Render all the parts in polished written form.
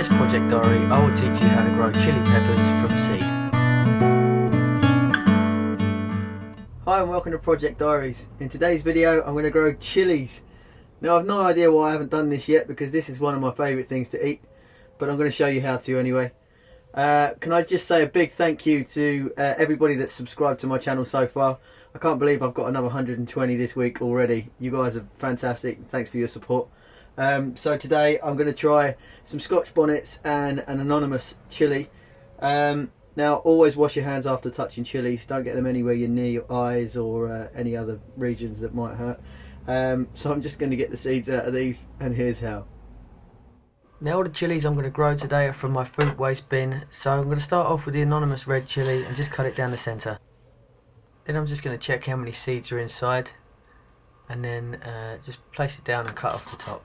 this project diary I will teach you how to grow chili peppers from seed. Hi and welcome to Project Diaries. In today's video I'm going to grow chilies. Now I've no idea why I haven't done this yet because this is one of my favourite things to eat, but I'm going to show you how to anyway. Can I just say a big thank you to everybody that's subscribed to my channel so far. I can't believe I've got another 120 this week already. You guys are fantastic. Thanks for your support. So today I'm going to try some Scotch bonnets and an anonymous chilli. Now always wash your hands after touching chilies. Don't get them anywhere near your eyes or any other regions that might hurt. So I'm just going to get the seeds out of these, and here's how. Now all the chilies I'm going to grow today are from my food waste bin, so I'm going to start off with the anonymous red chilli and just cut it down the centre. Then I'm just going to check how many seeds are inside, and then just place it down and cut off the top.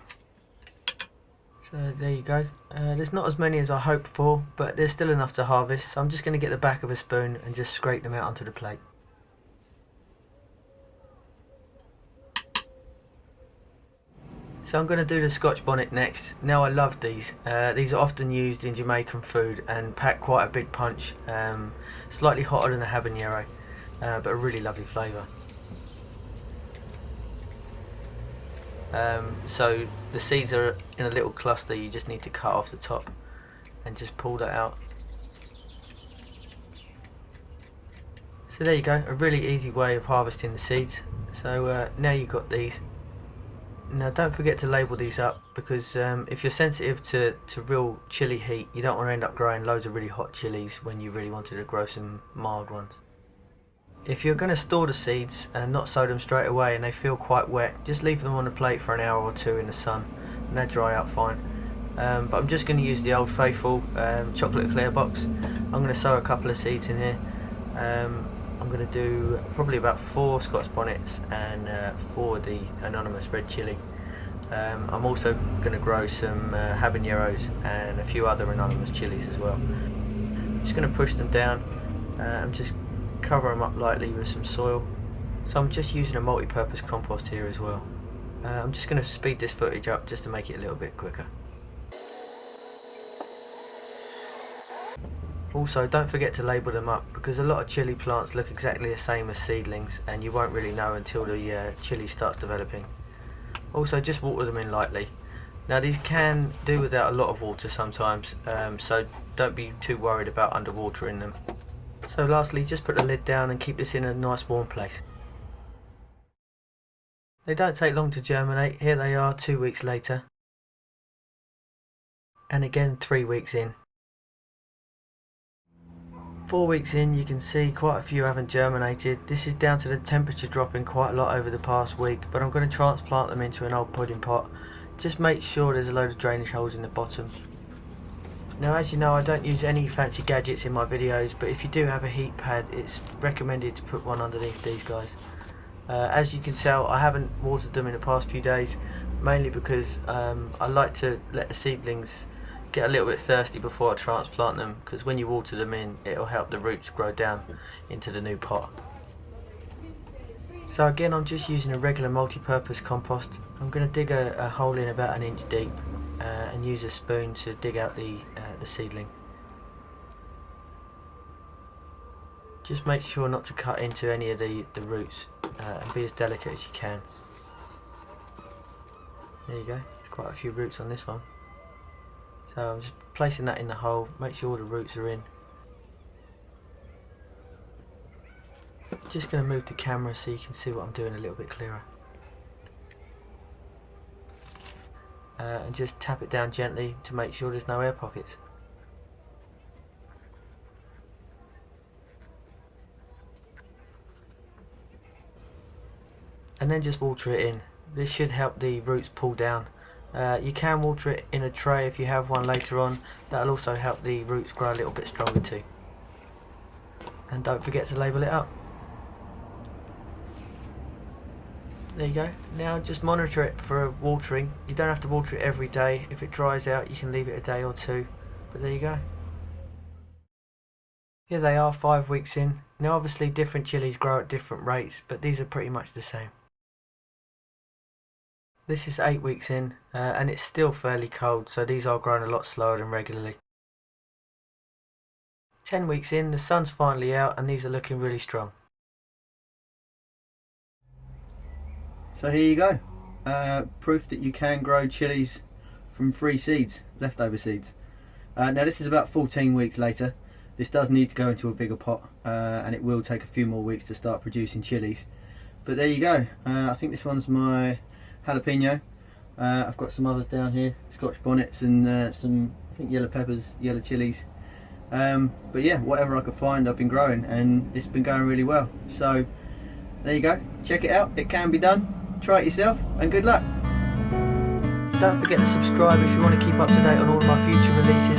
So there you go. There's not as many as I hoped for, but there's still enough to harvest, so I'm just going to get the back of a spoon and just scrape them out onto the plate. So I'm going to do the Scotch bonnet next. Now I love these. These are often used in Jamaican food and pack quite a big punch. Slightly hotter than a habanero, but a really lovely flavour. So the seeds are in a little cluster. You just need to cut off the top and just pull that out. So there you go, a really easy way of harvesting the seeds. So now you've got these. Now don't forget to label these up, because if you're sensitive to real chili heat, you don't want to end up growing loads of really hot chilies when you really wanted to grow some mild ones. If you're going to store the seeds and not sow them straight away and they feel quite wet, just leave them on the plate for an hour or two in the sun and they'll dry out fine. But I'm just going to use the old faithful chocolate clear box. I'm going to sow a couple of seeds in here. I'm going to do probably about 4 Scotch bonnets and 4 of the anonymous red chilli. I'm also going to grow some habaneros and a few other anonymous chilies as well. I'm just going to push them down and just cover them up lightly with some soil. So I'm just using a multi-purpose compost here as well. I'm just going to speed this footage up just to make it a little bit quicker. Also, don't forget to label them up, because a lot of chili plants look exactly the same as seedlings and you won't really know until the chili starts developing. Also, just water them in lightly. Now these can do without a lot of water sometimes, so don't be too worried about underwatering them. So lastly, just put the lid down and keep this in a nice warm place. They don't take long to germinate. Here they are 2 weeks later, and again 3 weeks in. 4 weeks in, you can see quite a few haven't germinated. This is down to the temperature dropping quite a lot over the past week, but I'm going to transplant them into an old pudding pot. Just make sure there's a load of drainage holes in the bottom. Now, as you know, I don't use any fancy gadgets in my videos, but if you do have a heat pad, it's recommended to put one underneath these guys. As you can tell, I haven't watered them in the past few days, mainly because I like to let the seedlings get a little bit thirsty before I transplant them, because when you water them in, it'll help the roots grow down into the new pot. So again, I'm just using a regular multi-purpose compost. I'm going to dig a hole in about 1 inch deep and use a spoon to dig out the seedling. Just make sure not to cut into any of the roots and be as delicate as you can. There you go, there's quite a few roots on this one. So I'm just placing that in the hole, make sure all the roots are in. Just going to move the camera so you can see what I'm doing a little bit clearer. And just tap it down gently to make sure there's no air pockets. And then just water it in. This should help the roots pull down. You can water it in a tray if you have one later on. That'll also help the roots grow a little bit stronger too. And don't forget to label it up. There you go. Now just monitor it for watering. You don't have to water it every day. If it dries out, you can leave it a day or two. But there you go. Here they are 5 weeks in. Now obviously different chilies grow at different rates, but these are pretty much the same. This is 8 weeks in, and it's still fairly cold, so these are growing a lot slower than regularly. 10 weeks in, the sun's finally out and these are looking really strong. So here you go, proof that you can grow chilies from free seeds, leftover seeds. Now this is about 14 weeks later. This does need to go into a bigger pot, and it will take a few more weeks to start producing chilies. But there you go. I think this one's my jalapeno. I've got some others down here, Scotch bonnets and some, I think, yellow peppers, yellow chilies. But yeah, whatever I could find I've been growing, and it's been going really well. So there you go, check it out, it can be done. Try it yourself, and good luck. Don't forget to subscribe if you want to keep up to date on all of my future releases.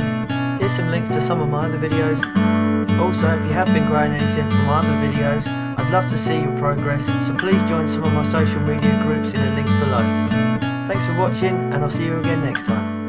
Here's some links to some of my other videos. Also, if you have been growing anything from my other videos, I'd love to see your progress, so please join some of my social media groups in the links below. Thanks for watching, and I'll see you again next time.